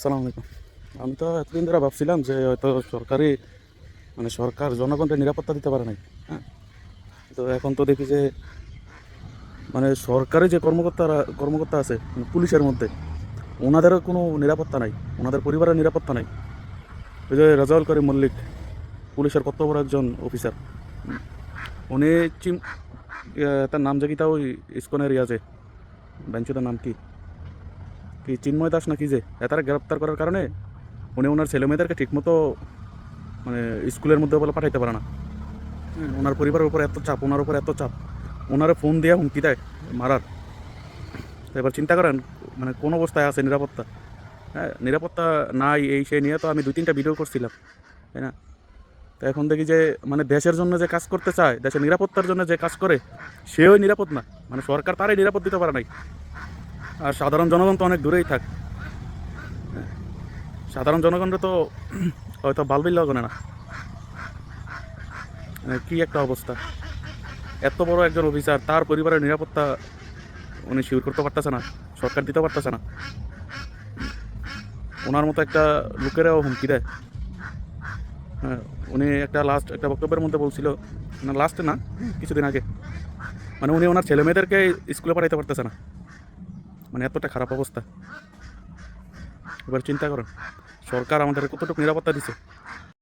আসসালামু আলাইকুম। আমি তো এতদিন ধরে ভাবছিলাম যে হয়তো সরকার জনগণকে নিরাপত্তা দিতে পারে নাই। হ্যাঁ, তো এখন তো দেখি যে সরকারি যে কর্মকর্তা আছে পুলিশের মধ্যে, ওনাদেরও কোনো নিরাপত্তা নাই, ওনাদের পরিবারের নিরাপত্তা নাই। ওই যে রাজাউল করিম মল্লিক, পুলিশের কত বড় একজন অফিসার, উনি তার নাম যে কিতা, ওই ইস্কনের আছে বেঞ্চুদের নাম কি কি চিন্ময় দাস না কি, যে তারা গ্রেপ্তার করার কারণে উনি ওনার ছেলেমেয়েদেরকে ঠিকমতো মানে স্কুলের মধ্যে বলে পাঠাইতে পারে না। ওনার পরিবারের উপর এত চাপ, ওনার উপর এত চাপ, ওনারা ফোন দিয়ে হুমকি দেয় মারার। তো এবার চিন্তা করেন কোন অবস্থায় আছে নিরাপত্তা। হ্যাঁ, নিরাপত্তা নাই, এই সেই নিয়ে তো আমি 2-3টা ভিডিও করছিলাম, তাই না? তো এখন দেখি যে দেশের জন্য যে কাজ করতে চায়, দেশের নিরাপত্তার জন্য যে কাজ করে, সেও নিরাপদ না। সরকার তারাই নিরাপদ দিতে পারে নাই। আর সাধারণ জনগণ তো অনেক দূরেই থাক। সাধারণ জনগণরা তো হয়তো বালবিল্লা করে না। কি একটা অবস্থা! এত বড় একজন অফিসার, তার পরিবারের নিরাপত্তা উনি শিওর করতে পারতেছে না, সরকার দিতে পারতেছে না। ওনার মতো একটা লোকেরাও হুমকি দেয়। হ্যাঁ, উনি একটা বক্তব্যের মধ্যে বলছিল, না লাস্টে না, কিছুদিন আগে, উনি ওনার ছেলে মেয়েদেরকে স্কুলে পাঠাইতে পারতেছে না। এতটা খারাপ অবস্থা। এবার চিন্তা করেন, সরকার আমাদের কতটুকু নিরাপত্তা দিছে।